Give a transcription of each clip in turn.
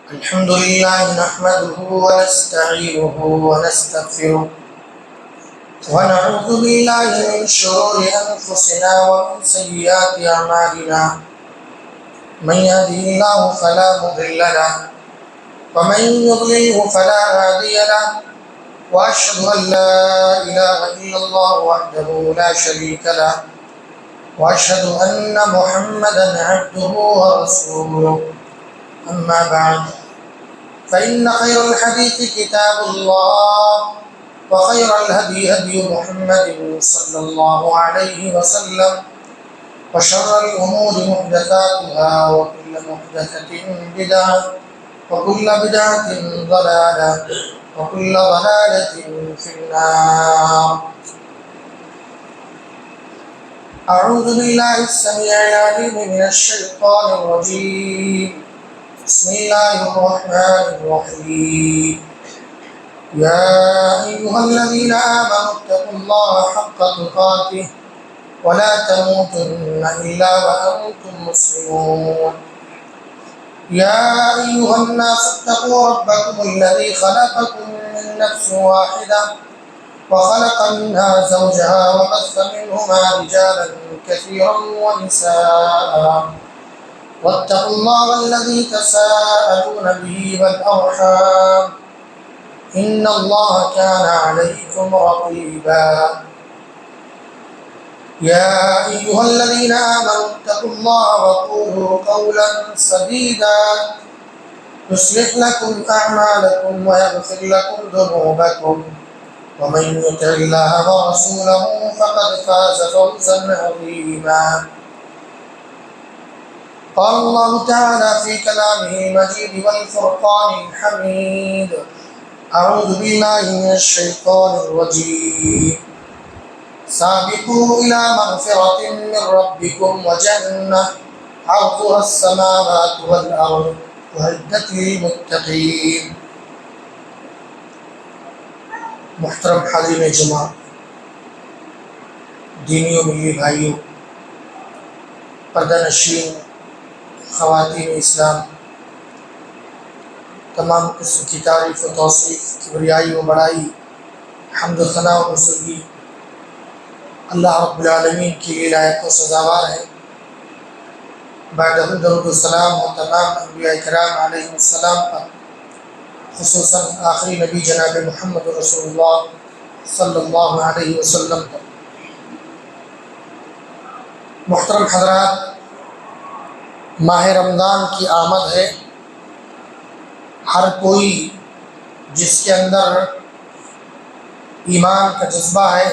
الحمد لله نحمده ونستعينه ونستغفره ونعوذ بالله من شرور أنفسنا ومن سيئات أعمالنا من يهده الله فلا مضل له ومن يضلله فلا هادي له وأشهد أن لا إله إلا الله وحده لا شريك له وأشهد أن محمدا عبده ورسوله أما بعد فإن خير الحديث كتاب الله وخير الهدي هدي محمد صلى الله عليه وسلم وشر الأمور محدثاتها وكل محدثة بدعة وكل بدعة ضلالة وكل ضلالة في النار. أعوذ بالله السميع العليم من الشيطان الرجيم. بسم الله الرحمن الرحيم. يا أيها الذين آمنوا اتقوا الله حق تقاته ولا تموتن إلا وأنتم مسلمون. يا أيها الناس اتقوا ربكم الذي خلقكم من نفس واحدة وخلق منها زوجها وبث منهما رجالا كثيرا ونساء واتقوا الله الذي تساءلون به والأرحام إن الله كان عليكم رقيبا. يا أيها الذين آمنوا اتقوا الله وقولوا قولا سديدا يصلح لكم أعمالكم ويغفر لكم ذنوبكم ومن يطع الله ورسوله فقد فاز فوزا عظيما. قال الله تعالى في كلامه المجيد والفرقان الحميد. أعوذ بالله من الشيطان الرجيم. سابقوا إلى مغفرة من ربكم وجنة عرضها السماوات والأرض أعدت للمتقين. محترم حاضرین جماعت، دینی و ملی بھائیوں، پردہ نشین خواتین اسلام، تمام قسم کی تعریف و توصیف، کبریائی و بڑائی، حمد و ثنا و بزرگی اللہ رب العالمین کی لیے لائق و سزاوار ہے. بعد درود و سلام و تمام انبیاء کرام علیہ السلام پر، خصوصاً آخری نبی جناب محمد رسول اللہ صلی اللہ علیہ وسلم پر. محترم حضرات، ماہ رمضان کی آمد ہے. ہر کوئی جس کے اندر ایمان کا جذبہ ہے،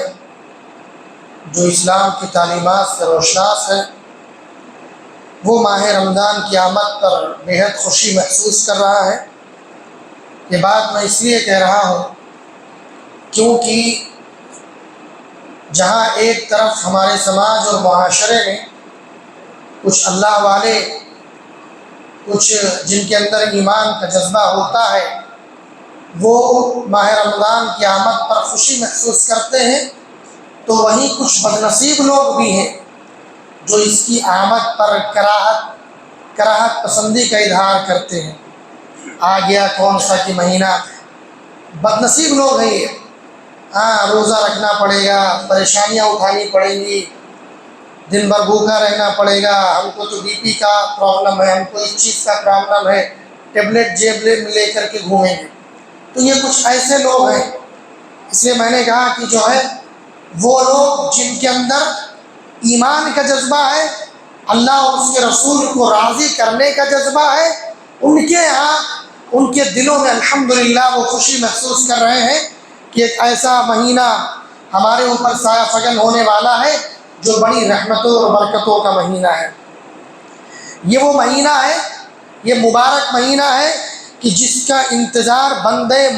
جو اسلام کی تعلیمات سے روشناس ہے، وہ ماہ رمضان کی آمد پر بےحد خوشی محسوس کر رہا ہے. یہ بات میں اس لیے کہہ رہا ہوں کیونکہ جہاں ایک طرف ہمارے سماج اور معاشرے میں کچھ اللہ والے، کچھ جن کے اندر ایمان کا جذبہ ہوتا ہے، وہ ماہ رمضان کی آمد پر خوشی محسوس کرتے ہیں، تو وہیں کچھ بدنصیب لوگ بھی ہیں جو اس کی آمد پر کراہت پسندی کا اظہار کرتے ہیں. آ گیا کون سا کہ مہینہ، بدنصیب لوگ ہیں یہ. روزہ رکھنا پڑے گا، پریشانیاں اٹھانی پڑیں گی، دن بھر بھوکا رہنا پڑے گا، ہم کو تو بی پی کا پرابلم ہے، ہم کو اس چیز کا پرابلم ہے، ٹیبلٹ جیب میں لے کر کے گھومیں گے. تو یہ کچھ ایسے لوگ ہیں. اس لیے میں نے کہا کہ جو ہے وہ لوگ جن کے اندر ایمان کا جذبہ ہے، اللہ اور اس کے رسول کو راضی کرنے کا جذبہ ہے، ان کے ہاں، ان کے دلوں میں الحمدللہ وہ خوشی محسوس کر رہے ہیں کہ ایک ایسا مہینہ ہمارے اوپر سایہ فگن ہونے والا ہے جو بڑی رحمتوں اور برکتوں کا مہینہ ہے. یہ وہ مہینہ ہے، یہ مبارک مہینہ ہے کہ جس کا انتظار بندے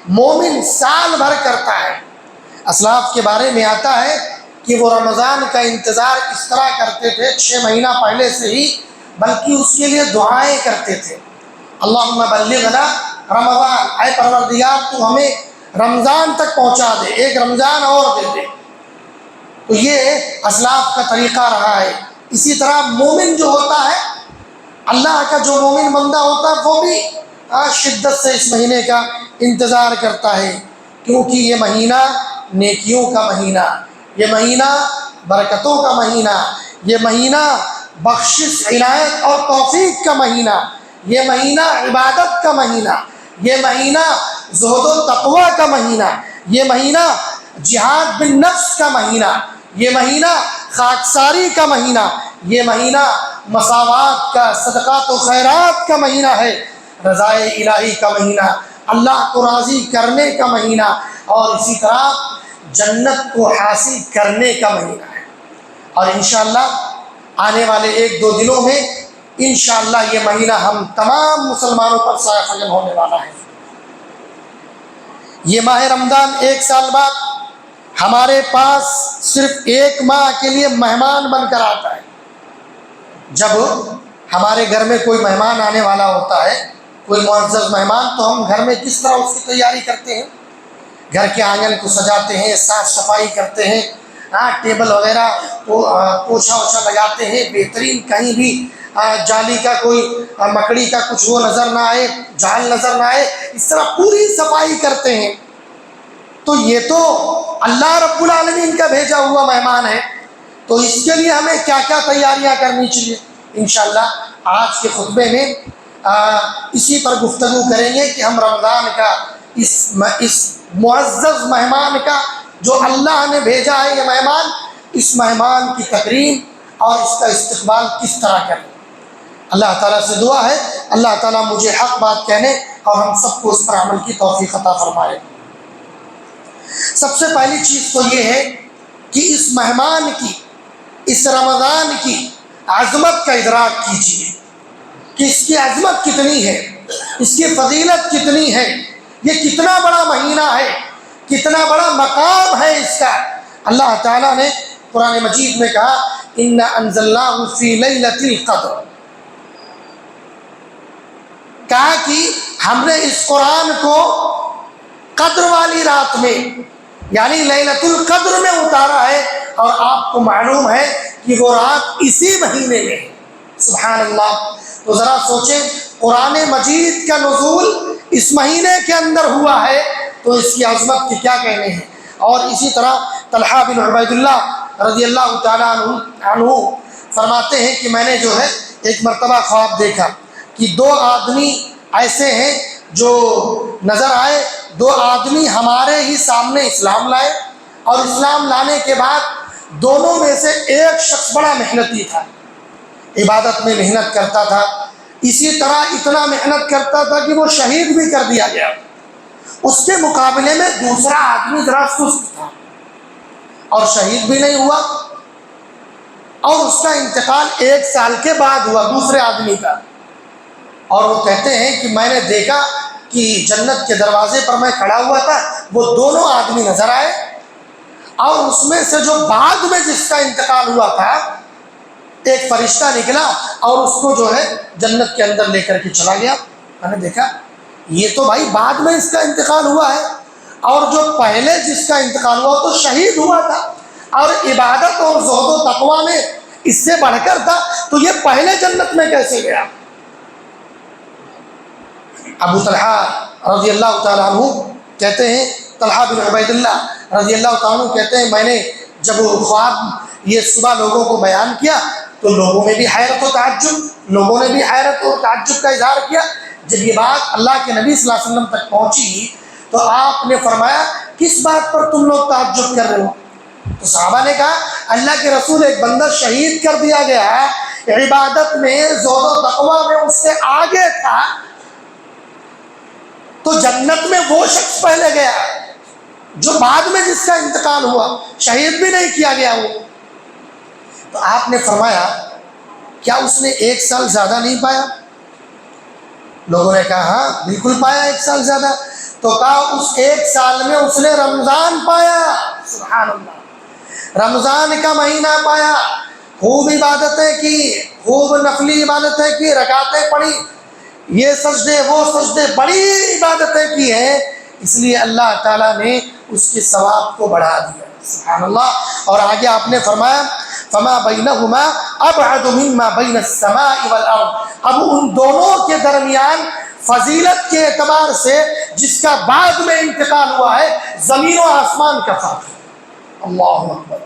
مومن سال بھر کرتا ہے. اسلاف کے بارے میں آتا ہے کہ وہ رمضان کا انتظار اس طرح کرتے تھے 6 مہینہ پہلے سے ہی، بلکہ اس کے لیے دعائیں کرتے تھے. اللہم بلغنا رمضان، اے پروردگار تو ہمیں رمضان تک پہنچا دے، ایک رمضان اور دے دے. تو یہ اسلاف کا طریقہ رہا ہے. اسی طرح مومن جو ہوتا ہے اللہ کا جو مومن بندہ ہوتا ہے وہ بھی شدت سے اس مہینے کا انتظار کرتا ہے، کیونکہ یہ مہینہ نیکیوں کا مہینہ، یہ مہینہ برکتوں کا مہینہ، یہ مہینہ بخشش، عنایت اور توفیق کا مہینہ، یہ مہینہ عبادت کا مہینہ، یہ مہینہ زہد و تقوی کا مہینہ، یہ مہینہ جہاد بالنفس کا مہینہ، یہ مہینہ خاکساری کا مہینہ، یہ مہینہ مساوات کا، صدقات و خیرات کا مہینہ ہے، رضائے الہی کا مہینہ، اللہ کو راضی کرنے کا مہینہ، اور اسی طرح جنت کو حاصل کرنے کا مہینہ ہے۔ اور انشاءاللہ آنے والے 1-2 دنوں میں انشاءاللہ یہ مہینہ ہم تمام مسلمانوں پر سایہ فگن ہونے والا ہے۔ یہ ماہ رمضان 1 سال بعد ہمارے پاس صرف 1 ماہ کے لیے مہمان بن کر آتا ہے۔ جب ہمارے گھر میں کوئی مہمان آنے والا ہوتا ہے، کوئی معزز مہمان، تو ہم گھر میں کس طرح اس کی تیاری کرتے ہیں؟ گھر کے آنگن کو سجاتے ہیں، صاف صفائی کرتے ہیں، ٹیبل وغیرہ پوچھا اوچھا لگاتے ہیں، بہترین کہیں بھی جالی کا کوئی مکڑی کا کچھ وہ نظر نہ آئے، جال نظر نہ آئے، اس طرح پوری صفائی کرتے ہیں۔ تو یہ تو اللہ رب العالمین کا بھیجا ہوا مہمان ہے، تو اس کے لیے ہمیں کیا کیا تیاریاں کرنی چاہیے؟ انشاءاللہ آج کے خطبے میں اسی پر گفتگو کریں گے کہ ہم رمضان کا اس معزز مہمان کا جو اللہ نے بھیجا ہے، یہ مہمان، اس مہمان کی تکریم اور اس کا استقبال کس طرح کریں۔ اللہ تعالیٰ سے دعا ہے اللہ تعالیٰ مجھے حق بات کہنے اور ہم سب کو اس پر عمل کی توفیق عطا فرمائے۔ سب سے پہلی چیز تو یہ ہے کہ اس مہمان کی، اس رمضان کی عظمت کا ادراک کیجیے کہ اس کی عظمت کتنی ہے، اس کی فضیلت کتنی ہے، یہ کتنا بڑا مہینہ ہے، کتنا بڑا مقام ہے اس کا۔ اللہ تعالیٰ نے قرآن مجید میں کہا اِنَّا أَنزَلْنَاهُ فِي لَيْلَةِ الْقَدْرِ، کہا کہ ہم نے اس قرآن کو قدر والی رات میں، یعنی لیلۃ القدر میں اتارا ہے، اور آپ کو معلوم ہے کہ وہ رات اسی مہینے میں ہے۔ سبحان اللہ۔ تو ذرا سوچیں، قرآن مجید کا نزول اس مہینے کے اندر ہوا ہے تو اس کی عظمت کی کیا کہنے ہیں۔ اور اسی طرح طلحہ بن عبید اللہ رضی اللہ تعالیٰ عنہ فرماتے ہیں کہ میں نے جو ہے ایک مرتبہ خواب دیکھا کہ 2 آدمی ایسے ہیں جو نظر آئے، 2 آدمی ہمارے ہی سامنے اسلام لائے، اور اسلام لانے کے بعد دونوں میں سے ایک شخص بڑا محنتی تھا، عبادت میں محنت کرتا تھا، اسی طرح اتنا محنت کرتا تھا کہ وہ شہید بھی کر دیا گیا۔ اس کے مقابلے میں دوسرا آدمی ذرا سست تھا اور شہید بھی نہیں ہوا، اور اس کا انتقال 1 سال کے بعد ہوا دوسرے آدمی کا۔ اور وہ کہتے ہیں کہ میں نے دیکھا کہ جنت کے دروازے پر میں کھڑا ہوا تھا، وہ دونوں آدمی نظر آئے، اور اس میں سے جو بعد میں جس کا انتقال ہوا تھا، ایک فرشتہ نکلا اور اس کو جو ہے جنت کے اندر لے کر کے چلا گیا۔ میں نے دیکھا یہ تو بھائی بعد میں اس کا انتقال ہوا ہے، اور جو پہلے جس کا انتقال ہوا تو شہید ہوا تھا، اور عبادت اور زہد و تقوی میں اس سے بڑھ کر تھا، تو یہ پہلے جنت میں کیسے گیا؟ ابو طلحہ رضی اللہ تعالیٰ عنہ کہتے ہیں، طلحہ بن عبید اللہ رضی اللہ تعالیٰ عنہ کہتے ہیں، میں نے جب وہ خواب یہ صبح لوگوں کو بیان کیا تو لوگوں میں بھی حیرت و تعجب، لوگوں نے بھی حیرت اور تعجب کا اظہار کیا۔ جب یہ بات اللہ کے نبی صلی اللہ علیہ وسلم تک پہنچی تو آپ نے فرمایا کس بات پر تم لوگ تعجب کر رہے ہو؟ تو صحابہ نے کہا اللہ کے رسول، ایک بندہ شہید کر دیا گیا ہے، عبادت میں زہد و تقوی میں اس سے آگے تھا، تو جنت میں وہ شخص پہلے گیا جو بعد میں جس کا انتقال ہوا، شہید بھی نہیں کیا گیا وہ۔ تو آپ نے فرمایا کیا اس نے 1 سال زیادہ نہیں پایا؟ لوگوں نے کہا ہاں بالکل پایا 1 سال زیادہ۔ تو کہا اس 1 سال میں اس نے رمضان پایا، سبحان اللہ، رمضان کا مہینہ پایا، خوب عبادتیں کی، خوب نفلی عبادتیں کی، رکعتیں پڑھی، یہ سجدے وہ سجدے، بڑی عبادتیں کی ہیں، اس لیے اللہ تعالیٰ نے اس کے ثواب کو بڑھا دیا، سبحان اللہ۔ اور آگے آپ نے فرمایا فما بینہما ابعد مما بین السماء والارض، اب ان دونوں کے درمیان فضیلت کے اعتبار سے جس کا بعد میں انتقال ہوا ہے زمین و آسمان کا فرق ہے۔ اللہ اکبر،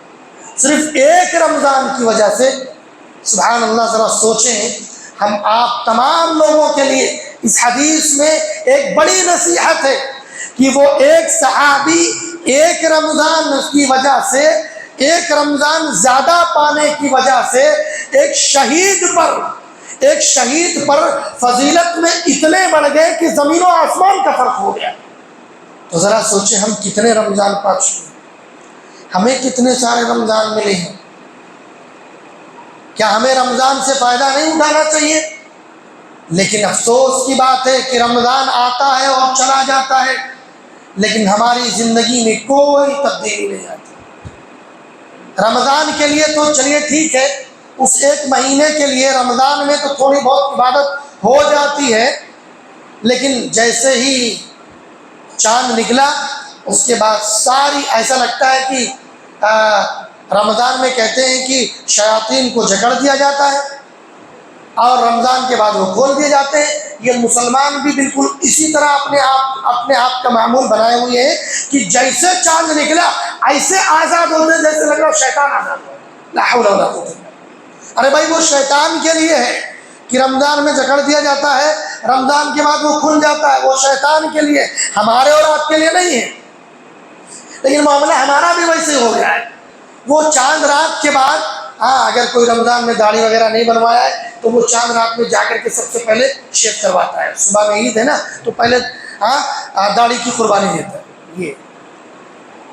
صرف ایک رمضان کی وجہ سے، سبحان اللہ، ذرا سوچیں، ہم آپ تمام لوگوں کے لیے اس حدیث میں ایک بڑی نصیحت ہے کہ وہ ایک صحابی ایک رمضان کی وجہ سے، ایک رمضان زیادہ پانے کی وجہ سے ایک شہید پر فضیلت میں اتنے بڑھ گئے کہ زمین و آسمان کا فرق ہو گیا۔ تو ذرا سوچیں ہم کتنے رمضان پا چکے ہیں، ہمیں کتنے سارے رمضان ملے ہیں، کیا ہمیں رمضان سے فائدہ نہیں اٹھانا چاہیے؟ لیکن افسوس کی بات ہے کہ رمضان آتا ہے اور چلا جاتا ہے، لیکن ہماری زندگی میں کوئی تبدیلی نہیں آتی۔ رمضان کے لیے تو چلیے ٹھیک ہے، اس ایک مہینے کے لیے رمضان میں تو تھوڑی بہت عبادت ہو جاتی ہے، لیکن جیسے ہی چاند نکلا اس کے بعد ساری، ایسا لگتا ہے کہ رمضان میں کہتے ہیں کہ شیاطین کو جکڑ دیا جاتا ہے اور رمضان کے بعد وہ کھول دیے جاتے ہیں۔ یہ مسلمان بھی بالکل اسی طرح اپنے آپ کا معمول بنائے ہوئے ہیں کہ جیسے چاند نکلا ایسے آزاد ہوتے جیسے لگ رہا شیطان آزاد ہو۔ لا حول ولا قوت الا باللہ۔ ارے بھائی وہ شیطان کے لیے ہے کہ رمضان میں جکڑ دیا جاتا ہے، رمضان کے بعد وہ کھل جاتا ہے، وہ شیطان کے لیے، ہمارے اور آپ کے لیے نہیں ہے۔ لیکن معاملہ ہمارا بھی ویسے ہو گیا ہے، وہ چاند رات کے بعد، اگر کوئی رمضان میں داڑھی وغیرہ نہیں بنوایا ہے تو وہ چاند رات میں جا کر کے سب سے پہلے شیو کرواتا ہے۔ صبح میں عید ہے نا تو پہلے داڑھی کی قربانی دیتا ہے۔ یہ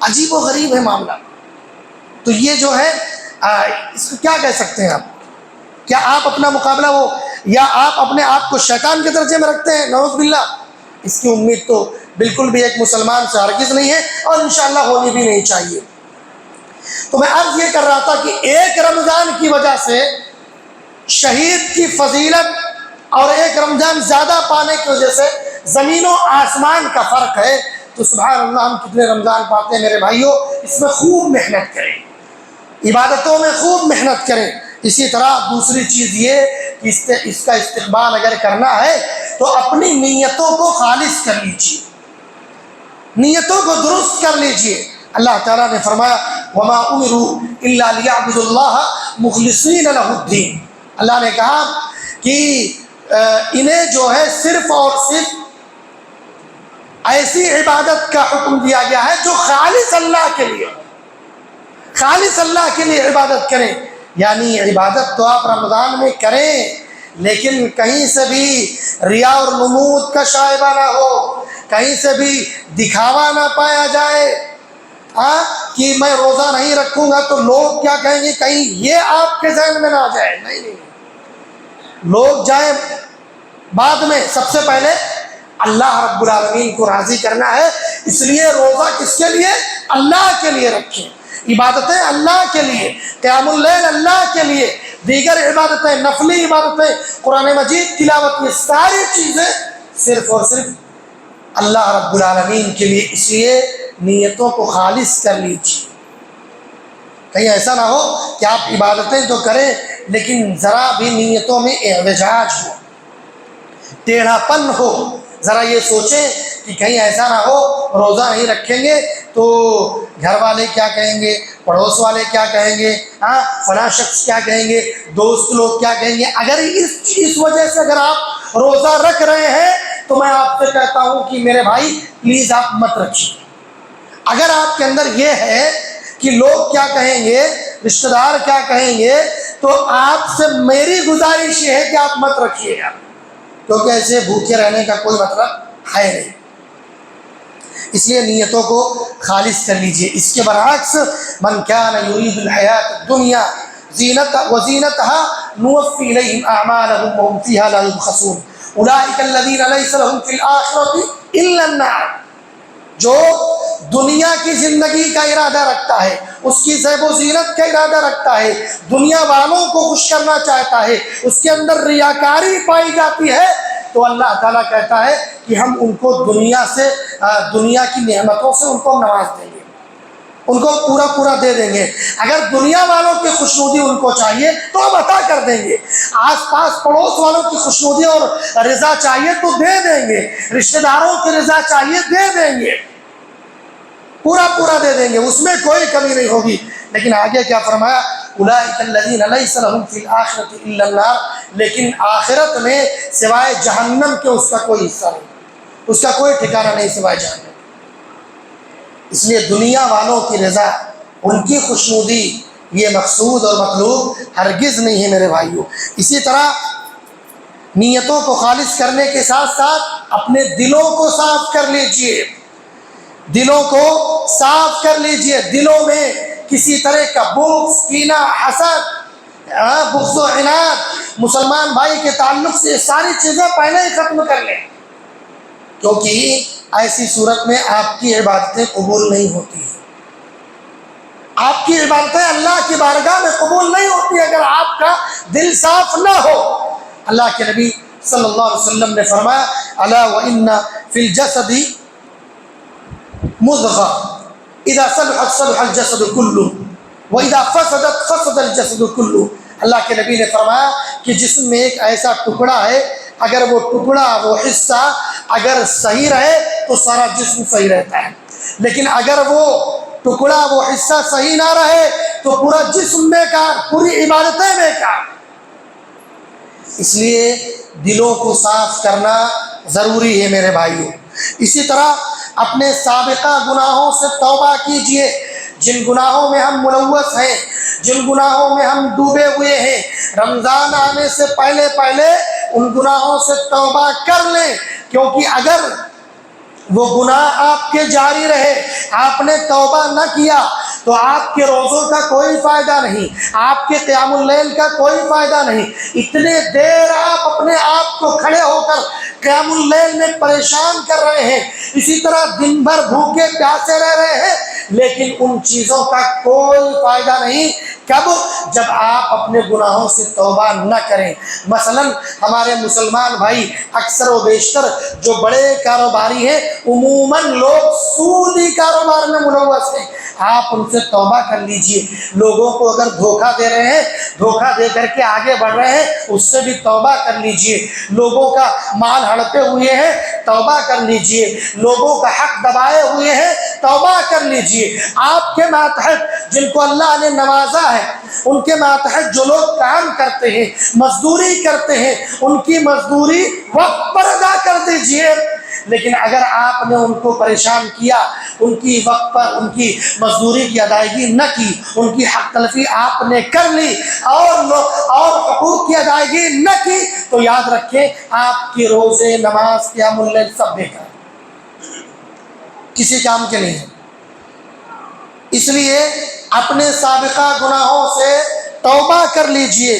عجیب و غریب ہے معاملہ۔ تو یہ جو ہے اس کو کیا کہہ سکتے ہیں آپ؟ کیا آپ اپنا مقابلہ یا آپ اپنے آپ کو شیطان کے درجے میں رکھتے ہیں؟ نعوذ باللہ، اس کی امید تو بالکل بھی ایک مسلمان سے ہرگز نہیں ہے اور انشاءاللہ ہونی بھی نہیں چاہیے۔ تو میں عرض یہ کر رہا تھا کہ ایک رمضان کی وجہ سے شہید کی فضیلت اور ایک رمضان زیادہ پانے کی وجہ سے زمین و آسمان کا فرق ہے۔ تو سبحان اللہ، ہم کتنے رمضان پاتے ہیں میرے بھائیوں، اس میں خوب محنت کریں، عبادتوں میں خوب محنت کریں۔ اسی طرح دوسری چیز یہ کہ اس کا استقبال اگر کرنا ہے تو اپنی نیتوں کو خالص کر لیجیے، نیتوں کو درست کر لیجیے۔ اللہ تعالیٰ نے فرمایا وما امروا الا ليعبدوا الله مخلصين له الدين، اللہ نے کہا کہ انہیں جو ہے صرف اور صرف ایسی عبادت کا حکم دیا گیا ہے جو خالص اللہ کے لیے عبادت کریں۔ یعنی عبادت تو آپ رمضان میں کریں لیکن کہیں سے بھی ریا اور نمود کا شائبہ نہ ہو، کہیں سے بھی دکھاوا نہ پایا جائے کہ میں روزہ نہیں رکھوں گا تو لوگ کیا کہیں گے، کہیں یہ آپ کے ذہن میں نہ آ جائے۔ نہیں، لوگ جائیں بعد میں، سب سے پہلے اللہ رب العالمین کو راضی کرنا ہے، اس لیے روزہ کس کے لیے؟ اللہ کے لیے رکھیں، عبادتیں اللہ کے لیے، قیام اللیل اللہ کے لیے، دیگر عبادتیں، نفلی عبادتیں، قرآن مجید تلاوت، یہ ساری چیزیں صرف اور صرف اللہ رب العالمین کے لیے۔ اس لیے نیتوں کو خالص کر لیجیے، کہیں ایسا نہ ہو کہ آپ عبادتیں تو کریں لیکن ذرا بھی نیتوں میں اعوجاج ہو، ٹیڑھا پن ہو۔ ذرا یہ سوچیں کہ کہیں ایسا نہ ہو روزہ نہیں رکھیں گے تو گھر والے کیا کہیں گے، پڑوس والے کیا کہیں گے، فلاں شخص کیا کہیں گے، دوست لوگ کیا کہیں گے۔ اگر اس وجہ سے اگر آپ روزہ رکھ رہے ہیں تو میں آپ سے کہتا ہوں کہ میرے بھائی پلیز آپ مت رکھیے۔ اگر آپ کے اندر یہ ہے کہ لوگ کیا کہیں گے، رشتہ دار کیا کہیں گے، تو آپ سے میری گزارش یہ ہے کہ آپ مت رکھیے گا، کیونکہ ایسے بھوکے رہنے کا کوئی مطلب ہے نہیں۔ اس لیے نیتوں کو خالص کر لیجئے۔ اس کے برعکس من کان یرید الحیات الدنیا وزینتها نوفی الیہم اعمالهم وهم فیہا لا یبخسون اولئک الذین لیس لهم فی الآخرۃ الا النار۔ جو دنیا کی زندگی کا ارادہ رکھتا ہے، اس کی زیب و زینت کا ارادہ رکھتا ہے، دنیا والوں کو خوش کرنا چاہتا ہے، اس کے اندر ریاکاری پائی جاتی ہے، تو اللہ تعالیٰ کہتا ہے کہ ہم ان کو دنیا کی نعمتوں سے ان کو نواز دیں گے۔ ان کو پورا پورا دے دیں گے۔ اگر دنیا والوں کی خوشنودی ان کو چاہیے تو ہم عطا کر دیں گے، آس پاس پڑوس والوں کی خوشنودی اور رضا چاہیے تو دے دیں گے، رشتہ داروں کی رضا چاہیے دے دیں گے، پورا پورا دے دیں گے، اس میں کوئی کمی نہیں ہوگی۔ لیکن آگے کیا فرمایا؟ اولئک الذین لیس لہم فی الآخرۃ الا النار، لیکن آخرت میں سوائے جہنم کے اس کا کوئی حصہ نہیں، اس کا کوئی ٹھکانہ نہیں سوائے جہنم۔ اس لیے دنیا والوں کی رضا، ان کی خوشنودی یہ مقصود اور مطلوب ہرگز نہیں ہے میرے بھائیوں۔ اسی طرح نیتوں کو خالص کرنے کے ساتھ ساتھ اپنے دلوں کو صاف کر لیجئے، دلوں کو صاف کر لیجئے، دلوں میں کسی طرح کا بغض، کینہ، حسد، بغض و عناد مسلمان بھائی کے تعلق سے ساری چیزیں پہلے ہی ختم کر لیں، کیونکہ ایسی صورت میں آپ کی عبادتیں قبول نہیں ہوتی ہیں، آپ کی عبادتیں اللہ کی بارگاہ میں قبول نہیں ہوتی اگر آپ کا دل صاف نہ ہو۔ اللہ کے نبی صلی اللہ علیہ وسلم نے فرمایا الا وان فی الجسد مضغہ اذا صلحت صلح الجسد کلہ واذا فسدت فسد الجسد کلہ۔ اللہ کے نبی نے فرمایا کہ جسم میں ایک ایسا ٹکڑا ہے، اگر وہ ٹکڑا، وہ حصہ اگر صحیح رہے تو سارا جسم صحیح رہتا ہے، لیکن اگر وہ ٹکڑا، وہ حصہ صحیح نہ رہے تو پورا جسم بیکار، پوری عبادتیں بیکار۔ اس لیے دلوں کو صاف کرنا ضروری ہے میرے بھائیوں۔ اسی طرح اپنے سابقہ گناہوں سے توبہ کیجئے، جن گناہوں میں ہم ملوث ہیں، جن گناہوں میں ہم ڈوبے ہوئے ہیں، رمضان آنے سے پہلے پہلے ان گناہوں سے توبہ کر لیں، کیونکہ اگر وہ گناہ آپ کے جاری رہے، آپ نے توبہ نہ کیا تو آپ کے روزوں کا کوئی فائدہ نہیں، آپ کے قیام اللیل کا کوئی فائدہ نہیں۔ اتنے دیر آپ اپنے آپ کو کھڑے ہو کر قیام اللیل میں پریشان کر رہے ہیں، اسی طرح دن بھر بھوکے پیاسے رہ رہے ہیں، لیکن ان چیزوں کا کوئی فائدہ نہیں۔ کب؟ جب آپ اپنے گناہوں سے توبہ نہ کریں۔ مثلا ہمارے مسلمان بھائی اکثر و بیشتر جو بڑے کاروباری ہیں، عموماً لوگ سودی کاروبار میں ملوث ہیں، آپ ان سے توبہ کر لیجئے۔ لوگوں کو اگر دھوکہ دے رہے ہیں، دھوکہ دے کر کے آگے بڑھ رہے ہیں، اس سے بھی توبہ کر لیجئے۔ لوگوں کا مال ہڑپے ہوئے ہیں، توبہ کر لیجئے۔ لوگوں کا حق دبائے ہوئے ہیں، توبہ کر لیجئے۔ آپ کے ماتحت جن کو اللہ نے نوازا ہے، ان کے ماتحت جو لوگ کام کرتے ہیں، مزدوری کرتے ہیں، ان کی مزدوری وقت پر ادا کر دیجئے۔ لیکن اگر آپ نے ان کو پریشان کیا، ان کی وقت پر ان کی مزدوری کی ادائیگی نہ کی، ان کی حق تلفی آپ نے کر لی اور حقوق کی ادائیگی نہ کی، تو یاد رکھیں آپ کی روزے، نماز، قیام اللیل سب بیکار، کسی کام کے نہیں ہے۔ اس لیے اپنے سابقہ گناہوں سے توبہ کر لیجئے۔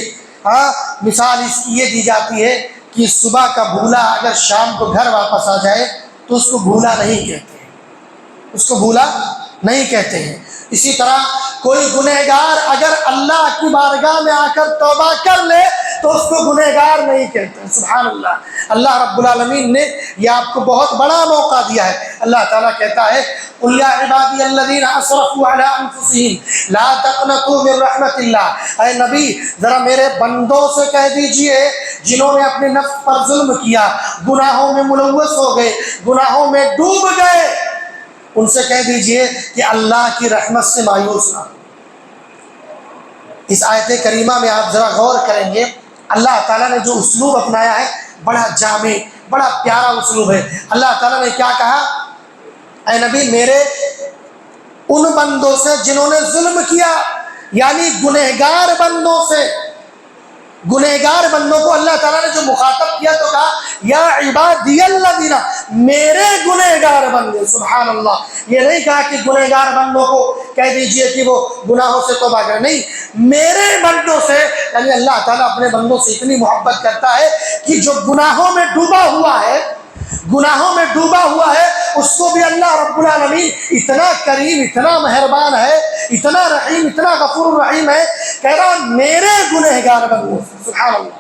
مثال اس کی یہ دی جاتی ہے کہ صبح کا بھولا اگر شام کو گھر واپس آ جائے تو اس کو بھولا نہیں کہتے ہیں، اس کو بھولا نہیں کہتے ہیں۔ اسی طرح کوئی گنہگار اگر اللہ کی بارگاہ میں آ کر توبہ کر لے تو اس کو گنہگار نہیں کہتے۔ سبحان اللہ، اللہ رب العالمین نے یہ آپ کو بہت بڑا موقع دیا ہے۔ اللہ تعالیٰ کہتا ہے قُلْ يَا عِبَادِيَ الَّذِينَ أَسْرَفُوا عَلَىٰ أَنفُسِهِمْ لَا تَقْنَطُوا مِن رَحْمَةِ اللَّهِ۔ اے نبی ذرا میرے بندوں سے کہہ دیجئے جنہوں نے اپنے نفس پر ظلم کیا، گناہوں میں ملوث ہو گئے، گناہوں میں ڈوب گئے، ان سے کہہ دیجئے کہ اللہ کی رحمت سے مایوس نہ ہو۔ اس آیت کریمہ میں آپ ذرا غور کریں گے، اللہ تعالیٰ نے جو اسلوب اپنایا ہے بڑا جامع، بڑا پیارا اسلوب ہے۔ اللہ تعالیٰ نے کیا کہا؟ اے نبی میرے ان بندوں سے جنہوں نے ظلم کیا، یعنی گنہگار بندوں سے، گنہگار بندوں کو اللہ تعالیٰ نے جو مخاطب کیا تو کہا یا عبادی الذین، میرے گنہگار بندے۔ سبحان اللہ، یہ نہیں کہا کہ گنہگار بندوں کو کہہ دیجئے کہ وہ گناہوں سے توبہ کریں، نہیں، میرے بندوں سے، یعنی اللہ تعالیٰ اپنے بندوں سے اتنی محبت کرتا ہے کہ جو گناہوں میں ڈوبا ہوا ہے، گناہوں میں ڈوبا ہوا ہے، اس کو بھی اللہ رب العالمین اتنا کریم، اتنا مہربان ہے، اتنا رحیم، اتنا غفور الرحیم ہے، کہہ رہا میرے گنہگار بندوں سے۔ سبحان اللہ،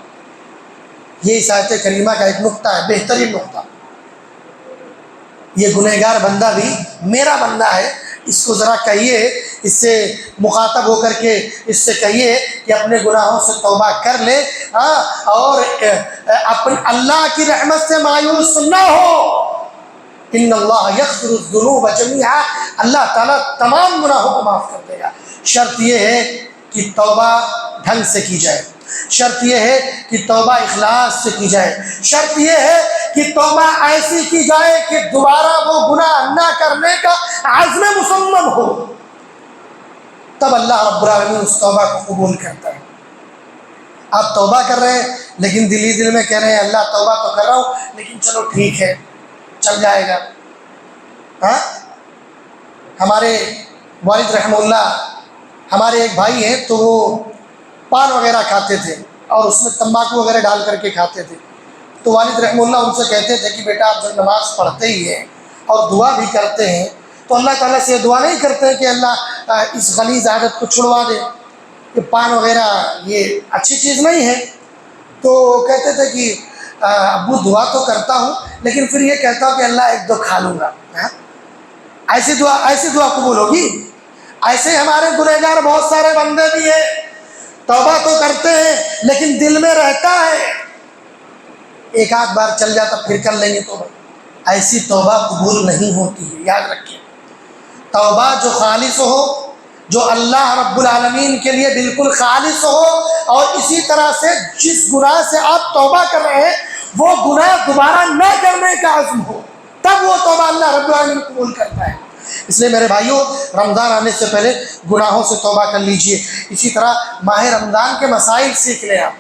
یہ اس آیت کریمہ کا ایک نقطہ ہے، بہترین نقطہ۔ یہ گنہگار بندہ بھی میرا بندہ ہے، اس کو ذرا کہیے، اس سے مخاطب ہو کر کے اس سے کہیے کہ اپنے گناہوں سے توبہ کر لے، اور اپنے اللہ کی رحمت سے مایوس نہ ہو۔ ان اللہ یغفر الذنوب جمیعا، اللہ تعالیٰ تمام گناہوں کو معاف کر دے گا۔ شرط یہ ہے کہ توبہ ڈھنگ سے کی جائے، شرط یہ ہے کہ توبہ اخلاص سے کی جائے، شرط یہ ہے کہ توبہ ایسی کی جائے کہ دوبارہ وہ گناہ نہ کرنے کا عزم مصمم ہو، تب اللہ رب العالمین اس توبہ کو قبول کرتا ہے۔ آپ توبہ کر رہے ہیں لیکن دل ہی دل میں کہہ رہے ہیں اللہ توبہ تو کر رہا ہوں لیکن چلو ٹھیک ہے چل جائے گا۔ ہمارے والد رحمہ اللہ، ہمارے ایک بھائی ہیں تو وہ پان وغیرہ کھاتے تھے اور اس میں تمباکو وغیرہ ڈال کر کے کھاتے تھے، تو والد رحمہ اللہ ان سے کہتے تھے کہ بیٹا آپ جب نماز پڑھتے ہی ہیں اور دعا بھی کرتے ہیں تو اللہ تعالیٰ سے دعا نہیں کرتے کہ اللہ اس غلیظ عادت کو چھڑوا دے، کہ پان وغیرہ یہ اچھی چیز نہیں ہے۔ تو کہتے تھے کہ ابو دعا تو کرتا ہوں لیکن پھر یہ کہتا ہوں کہ اللہ ایک دو کھا لوں گا۔ ایسی دعا قبول ہوگی؟ ایسے ہمارے گنہگار بہت سارے بندے بھی ہیں، توبہ تو کرتے ہیں لیکن دل میں رہتا ہے ایک آدھ بار چل جاتا پھر کر لیں گے توبہ، ایسی توبہ قبول نہیں ہوتی ہے۔ یاد رکھیے، توبہ جو خالص ہو، جو اللہ رب العالمین کے لیے بالکل خالص ہو، اور اسی طرح سے جس گناہ سے آپ توبہ کر رہے ہیں وہ گناہ دوبارہ نہ کرنے کا عزم ہو، تب وہ توبہ اللہ رب العالمین قبول کرتا ہے۔ اس لیے میرے بھائیوں، رمضان آنے سے پہلے گناہوں سے توبہ کر لیجئے۔ اسی طرح ماہ رمضان کے مسائل سیکھ لیں آپ۔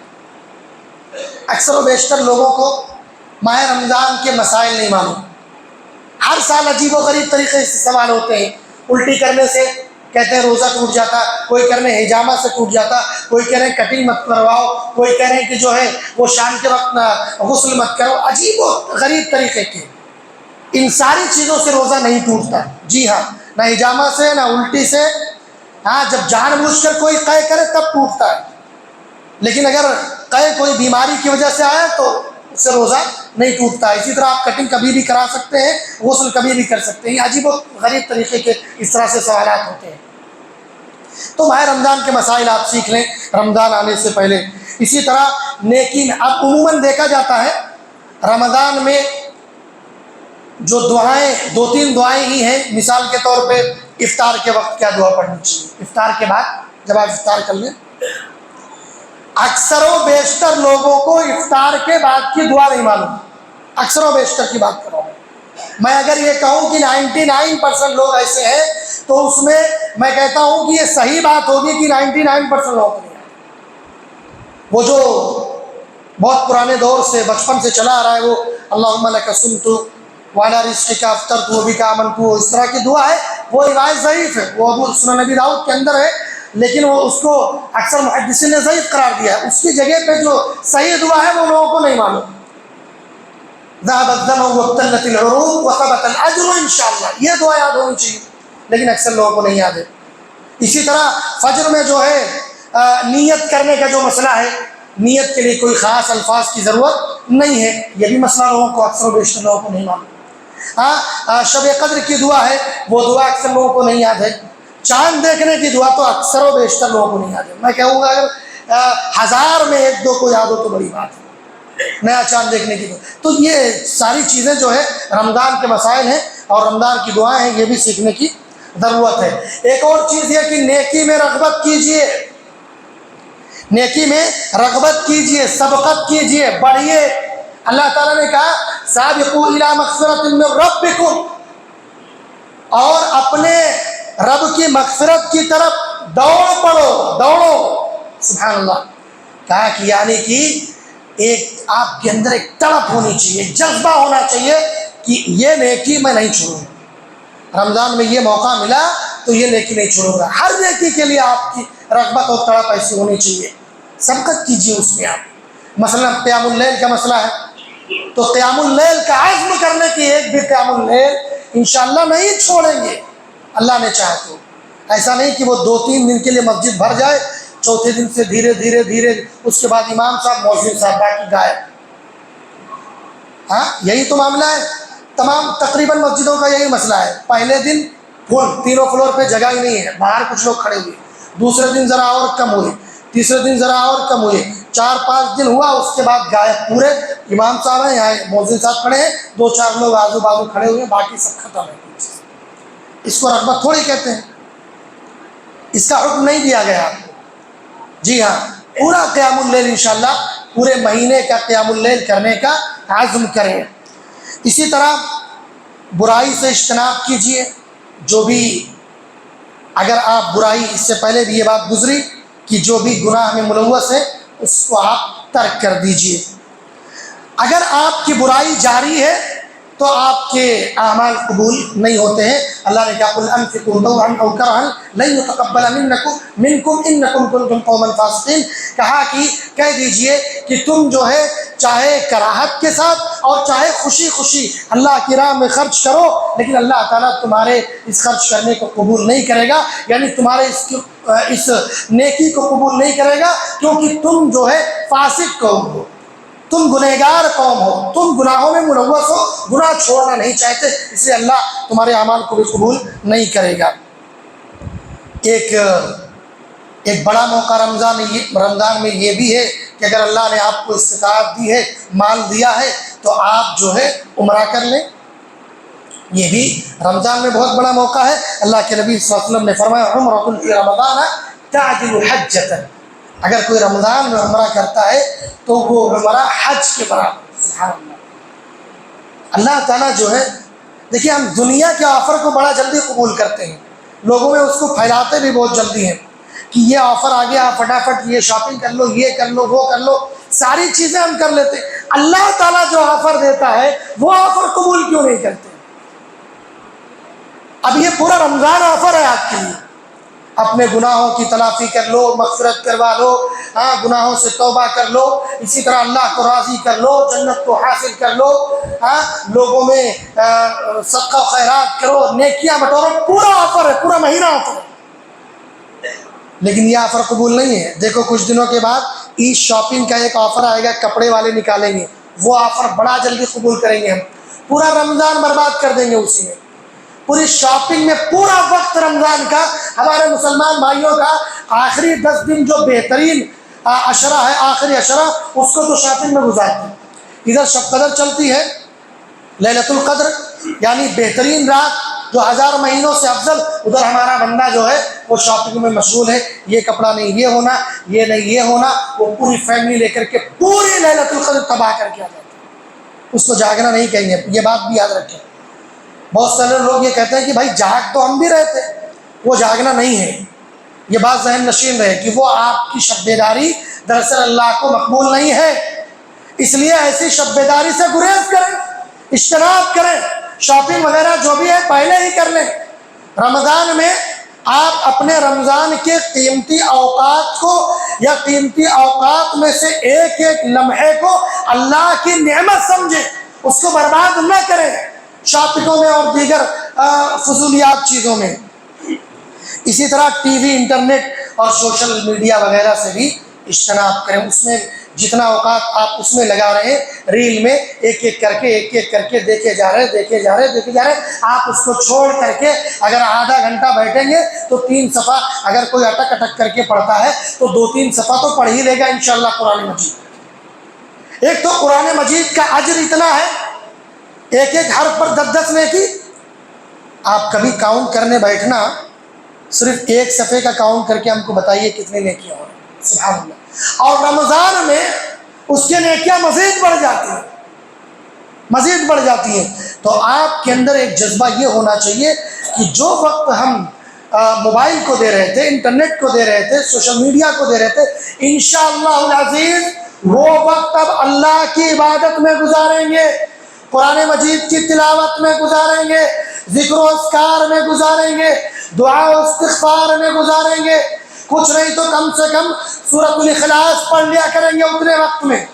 اکثر و بیشتر لوگوں کو ماہ رمضان کے مسائل نہیں معلوم، ہر سال عجیب و غریب طریقے سے سوال ہوتے ہیں۔ الٹی کرنے سے کہتے ہیں روزہ ٹوٹ جاتا، کوئی کہہ رہے ہیں حجامہ سے ٹوٹ جاتا، کوئی کہہ رہے ہیں کٹنگ مت کرواؤ، کوئی کہہ رہے ہیں کہ جو ہے وہ شام کے وقت غسل مت کرو، عجیب و غریب طریقے کے۔ ان ساری چیزوں سے روزہ نہیں ٹوٹتا، جی ہاں، نہ حجامہ سے نہ الٹی سے، ہاں جب جان بوجھ کر کوئی قے کرے تب ٹوٹتا ہے، لیکن اگر قے کوئی بیماری کی وجہ سے آیا تو اس سے روزہ نہیں ٹوٹتا۔ اسی طرح آپ کٹنگ کبھی بھی کرا سکتے ہیں، غسل کبھی بھی کر سکتے ہیں۔ یہ عجیب و غریب طریقے کے اس طرح سے سوالات ہوتے ہیں۔ تو ماہ رمضان کے مسائل آپ سیکھ لیں رمضان آنے سے پہلے۔ اسی طرح نیکی میں اب عموماً دیکھا جاتا ہے رمضان میں جو دعائیں، دو تین دعائیں ہی ہیں، مثال کے طور پہ افطار کے وقت کیا دعا پڑھنی چاہیے، افطار کے بعد جب آپ افطار کر لیں، اکثر و بیشتر لوگوں کو افطار کے بعد کی دعا نہیں معلوم، اکثر و بیشتر کی بات کر رہا ہوں میں۔ اگر یہ کہوں کہ 99% لوگ ایسے ہیں تو اس میں کہتا ہوں کہ یہ صحیح بات ہوگی کہ 99% لوگ نہیں ہیں۔ وہ جو بہت پرانے دور سے بچپن سے چلا آ رہا ہے وہ اللہم لک صمت وعلی رزقک افطرت وبک آمنت، اس طرح کی دعا ہے، وہ روایت ضعیف ہے، وہ ابو سنن نبی داؤد کے اندر ہے، لیکن وہ اس کو اکثر محدثین نے ضعیف قرار دیا ہے۔ اس کی جگہ پہ جو صحیح دعا ہے وہ لوگوں کو نہیں معلوم۔ ذهب الظمأ وابتلت العروق وثبت الاجر انشاءاللہ، یہ دعا یاد ہونی چاہیے، لیکن اکثر لوگوں کو نہیں یاد ہے۔ اسی طرح فجر میں جو ہے نیت کرنے کا جو مسئلہ ہے، نیت کے لیے کوئی خاص الفاظ کی ضرورت نہیں ہے، یہ بھی مسئلہ لوگوں کو اکثر و بیشتر لوگوں کو نہیں معلوم۔ شب قدر کی دعا ہے، وہ دعا اکثر لوگوں کو نہیں یاد ہے۔ چاند دیکھنے کی دعا تو اکثر و بیشتر لوگوں کو نہیں یاد ہے۔ میں کہوں گا اگر 1000 میں 1-2 کو یاد ہو تو بڑی بات ہے، نیا چاند دیکھنے کی دعا۔ تو یہ ساری چیزیں جو ہے رمضان کے مسائل ہیں اور رمضان کی دعائیں ہیں، یہ بھی سیکھنے کی ضرورت ہے۔ ایک اور چیز یہ کہ نیکی میں رغبت کیجئے، نیکی میں رغبت کیجئے، سبقت کیجئے، بڑھیے۔ اللہ تعالیٰ نے کہا سابقوا الی مغفرۃ من ربکم، اور اپنے رب کی مغفرت کی طرف دوڑ پڑو، دوڑو، سبحان اللہ۔ کہا کہ یعنی کہ ایک آپ کے اندر ایک تڑپ ہونی چاہیے، ایک جذبہ ہونا چاہیے کہ یہ نیکی میں نہیں چھوڑوں گا، رمضان میں یہ موقع ملا تو یہ نیکی نہیں چھوڑوں گا۔ ہر نیکی کے لیے آپ کی رغبت اور تڑپ ایسی ہونی چاہیے، سبقت کیجیے اس میں آپ۔ مثلا قیام اللیل کا مسئلہ ہے تو قیام اللیل کا عزم کرنے کی، ایک بھی قیام اللیل انشاءاللہ نہیں چھوڑیں گے اللہ نے چاہا تو۔ ایسا نہیں کہ وہ 2-3 دن کے لیے مسجد بھر جائے، چوتھے دن سے دھیرے دھیرے دھیرے اس کے بعد امام صاحب، مؤذن صاحب، باقی غائب۔ ہاں یہی تو معاملہ ہے، تمام تقریباً مسجدوں کا یہی مسئلہ ہے، پہلے دن فل، تینوں فلور پہ جگہ ہی نہیں ہے، باہر کچھ لوگ کھڑے ہوئے، دوسرے دن ذرا اور کم ہوئے، تیسرے دن ذرا اور کم ہوئے، 4-5 دن ہوا، اس کے بعد غائب پورے۔ امام صاحب ہیں یہاں، مؤذن صاحب کھڑے ہیں، 2-4 لوگ آزو بازو کھڑے ہوئے ہیں، باقی سب ختم ہے۔ اس کو رغبت تھوڑی کہتے ہیں، اس کا حکم نہیں دیا گیا آپ کو۔ جی ہاں، پورا قیام اللیل انشاءاللہ پورے مہینے کا قیام اللیل کرنے کا عزم کریں۔ اسی طرح برائی سے اجتناب کیجیے، جو بھی اگر آپ برائی، اس سے پہلے بھی یہ بات گزری کہ جو بھی گناہ میں ملوث ہے اس کو آپ ترک کر دیجیے۔ اگر آپ کی برائی جاری ہے تو آپ کے اعمال قبول نہیں ہوتے ہیں۔ اللہ نے کہا قل انفقوا طوعا او کرها لن يتقبل منکم انکم کنتم قوما فاسقین، کہا کہ کہہ دیجئے کہ تم جو ہے چاہے کراہت کے ساتھ اور چاہے خوشی خوشی اللہ کی راہ میں خرچ کرو، لیکن اللہ تعالیٰ تمہارے اس خرچ کرنے کو قبول نہیں کرے گا، یعنی تمہارے اس نیکی کو قبول نہیں کرے گا، کیونکہ تم جو ہے فاسق قوم ہو، تم گنہگار قوم ہو، تم گناہوں میں ملوث ہو، گناہ چھوڑنا نہیں چاہتے، اس لیے اللہ تمہارے اعمال کو بھی قبول نہیں کرے گا۔ ایک بڑا موقع رمضان میں یہ بھی ہے کہ اگر اللہ نے آپ کو استطاعت دی ہے، مال دیا ہے، تو آپ جو ہے عمرہ کر لیں۔ یہ بھی رمضان میں بہت بڑا موقع ہے۔ اللہ کے نبی صلی اللہ علیہ وسلم نے فرمایا عمرۃ فی رمضان تعدل حجۃ، اگر کوئی رمضان میں عمرہ کرتا ہے تو وہ عمرہ حج کے برابر۔ سبحان اللہ۔ اللہ تعالیٰ جو ہے، دیکھیے ہم دنیا کے آفر کو بڑا جلدی قبول کرتے ہیں، لوگوں میں اس کو پھیلاتے بھی بہت جلدی ہیں کہ یہ آفر آ گیا، فٹافٹ یہ شاپنگ کر لو، یہ کر لو، وہ کر لو، ساری چیزیں ہم کر لیتے ہیں۔ اللہ تعالیٰ جو آفر دیتا ہے وہ آفر قبول کیوں نہیں کرتے؟ اب یہ پورا رمضان آفر ہے آپ کے لیے، اپنے گناہوں کی تلافی کر لو، مغفرت کروا لو، گناہوں سے توبہ کر لو، اسی طرح اللہ کو راضی کر لو، جنت کو حاصل کر لو، لوگوں میں صدقہ و خیرات کرو، نیکیاں بٹورو، پورا آفر ہے، پورا مہینہ آفر ہے۔ لیکن یہ آفر قبول نہیں ہے۔ دیکھو کچھ دنوں کے بعد عید شاپنگ کا ایک آفر آئے گا، کپڑے والے نکالیں گے، وہ آفر بڑا جلدی قبول کریں گے ہم، پورا رمضان برباد کر دیں گے اسی میں، پوری شاپنگ میں پورا وقت رمضان کا، ہمارے مسلمان بھائیوں کا آخری 10 دن جو بہترین عشرہ ہے، آخری عشرہ، اس کو تو شاپنگ میں گزارتے ہیں۔ ادھر شب قدر چلتی ہے، لیلۃ القدر یعنی بہترین رات جو 1000 مہینوں سے افضل، ادھر ہمارا بندہ جو ہے وہ شاپنگ میں مشغول ہے، یہ کپڑا نہیں یہ ہونا، یہ نہیں یہ ہونا، وہ پوری فیملی لے کر کے پوری لیلۃ القدر تباہ کر کے آ جاتا ہے۔ اس کو جاگنا نہیں کہیں گے، یہ بات بھی یاد رکھیں۔ بہت سارے لوگ یہ کہتے ہیں کہ بھائی جاگ تو ہم بھی رہتے، وہ جاگنا نہیں ہے، یہ بات ذہن نشین رہے کہ وہ آپ کی شب بیداری دراصل اللہ کو مقبول نہیں ہے، اس لیے ایسی شب بیداری سے گریز کریں، اجتناب کریں، شاپنگ وغیرہ جو بھی ہے پہلے ہی کر لیں۔ رمضان میں آپ اپنے رمضان کے قیمتی اوقات کو یا قیمتی اوقات میں سے ایک ایک لمحے کو اللہ کی نعمت سمجھیں، اس کو برباد نہ کریں شاپنگوں میں اور دیگر فضولیات چیزوں میں۔ اسی طرح ٹی وی، انٹرنیٹ اور سوشل میڈیا وغیرہ سے بھی اجتناب کریں، اس میں جتنا اوقات آپ اس میں لگا رہے ہیں، ریل میں ایک ایک کر کے دیکھے جا رہے، آپ اس کو چھوڑ کر کے اگر آدھا گھنٹہ بیٹھیں گے تو 3 صفحہ، اگر کوئی اٹک کر کے پڑھتا ہے تو 2-3 صفحہ تو پڑھ ہی لے گا انشاءاللہ قرآن مجید۔ ایک تو قرآن مجید کا اجر اتنا ہے، ایک ایک حرف پر 10 نیکی۔ آپ کبھی کاؤنٹ کرنے بیٹھنا، صرف ایک صفحے کا کاؤنٹ کر کے ہم کو بتائیے کتنے نیکیاں ہو رہی ہیں، سبحان اللہ۔ اور رمضان میں اس کے نیکیاں مزید بڑھ جاتی ہیں۔ تو آپ کے اندر ایک جذبہ یہ ہونا چاہیے کہ جو وقت ہم موبائل کو دے رہے تھے، انٹرنیٹ کو دے رہے تھے، سوشل میڈیا کو دے رہے تھے، انشاءاللہ العزیز وہ وقت اب اللہ کی عبادت میں گزاریں گے، قرآن مجید کی تلاوت میں گزاریں گے، ذکر و اذکار میں گزاریں گے، دعا و استغفار میں گزاریں گے، کچھ نہیں تو کم سے کم سورۃ الاخلاص پڑھ لیا کریں گے اتنے وقت میں۔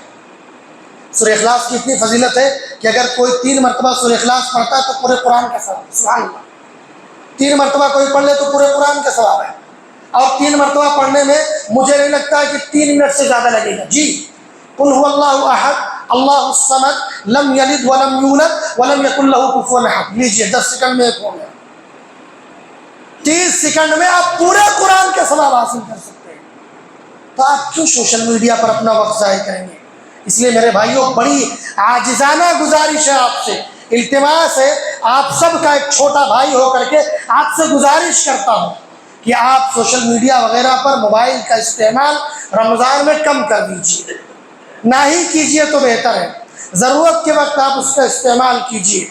سورہ اخلاص کی اتنی فضیلت ہے کہ اگر کوئی 3 مرتبہ سورہ اخلاص پڑھتا ہے تو پورے قرآن کا ثواب، سبحان اللہ۔ 3 مرتبہ کوئی پڑھ لے تو پورے قرآن کا ثواب ہے، اور 3 مرتبہ پڑھنے میں مجھے نہیں لگتا ہے کہ 3 منٹ سے زیادہ لگے گا۔ جی، قل هو اللہ احد اللہ الصمد لم یلد ولم یولد ولم یکن له کفوا احد، لیجیے 10 سیکنڈ میں ایک ہو گیا۔ 30 سیکنڈ میں آپ پورے قرآن کے ثواب حاصل کر سکتے ہیں، تو آپ کیوں سوشل میڈیا پر اپنا وقت ضائع کریں گے؟ اس لیے میرے بھائیوں، بڑی عاجزانہ گزارش ہے آپ سے، التماس ہے، آپ سب کا ایک چھوٹا بھائی ہو کر کے آپ سے گزارش کرتا ہوں کہ آپ سوشل میڈیا وغیرہ پر موبائل کا استعمال رمضان میں کم کر دیجیے، نہ ہی کیجیے تو بہتر ہے۔ ضرورت کے وقت آپ اس کا استعمال کیجیے،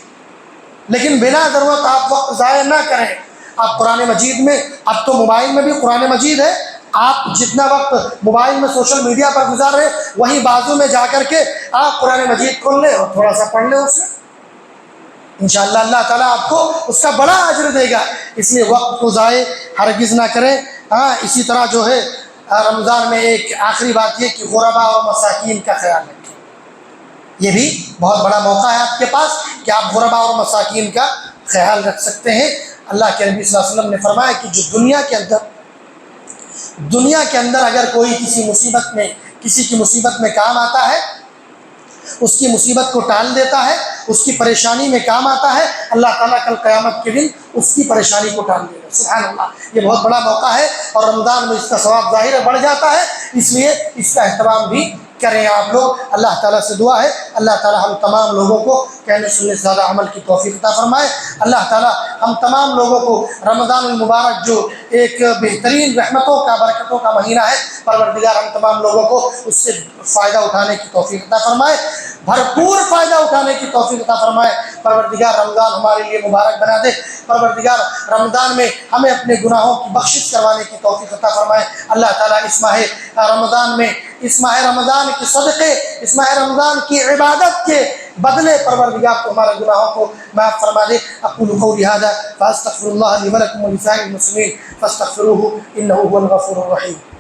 لیکن بلا ضرورت آپ وقت ضائع نہ کریں۔ آپ قرآن مجید میں، اب تو موبائل میں بھی قرآن مجید ہے، آپ جتنا وقت موبائل میں سوشل میڈیا پر گزار رہے وہیں بازو میں جا کر کے آپ قرآن مجید کھول لیں اور تھوڑا سا پڑھ لیں اس میں، انشاءاللہ اللہ تعالیٰ آپ کو اس کا بڑا اجر دے گا۔ اس لیے وقت کو ضائع ہرگز نہ کریں۔ اسی طرح جو ہے رمضان میں ایک آخری بات یہ کہ غربا اور مساکین کا خیال رکھیں، یہ بھی بہت بڑا موقع ہے آپ کے پاس کہ آپ غربا اور مساکین کا خیال رکھ سکتے ہیں۔ اللہ کے نبی صلی اللہ علیہ وسلم نے فرمایا کہ جو دنیا کے اندر اگر کوئی کسی کی مصیبت میں کام آتا ہے، اس کی مصیبت کو ٹال دیتا ہے، اس کی پریشانی میں کام آتا ہے، اللہ تعالیٰ کل قیامت کے دن اس کی پریشانی کو ٹال دے گا۔ سبحان اللہ، یہ بہت بڑا موقع ہے اور رمضان میں اس کا ثواب ظاہر بڑھ جاتا ہے، اس لیے اس کا اہتمام بھی کریں آپ لوگ۔ اللہ تعالیٰ سے دعا ہے اللہ تعالیٰ ہم تمام لوگوں کو کہنے سننے سے زیادہ عمل کی توفیق عطا فرمائے۔ اللہ تعالیٰ ہم تمام لوگوں کو رمضان المبارک جو ایک بہترین رحمتوں کا، برکتوں کا مہینہ ہے، پروردگار ہم تمام لوگوں کو اس سے فائدہ اٹھانے کی توفیق عطا فرمائے، بھرپور فائدہ اٹھانے کی توفیق عطا فرمائے۔ پروردگار رمضان ہمارے لیے مبارک بنا دے، پروردگار رمضان میں ہمیں اپنے گناہوں کی بخشش کروانے کی توفیق عطا فرمائے۔ اللہ تعالیٰ اس ماہ رمضان میں، اس ماہ رمضان کے صدقے، اس ماہ رمضان کی عبادت کے بدلے پروردگار کو ہمارے گناہوں کو معاف فرما دے۔ اقول قولی ھذا فاستغفر اللہ لی ولکم ولسائر المسلمین فاستغفروہ انہ هو الغفور الرحیم۔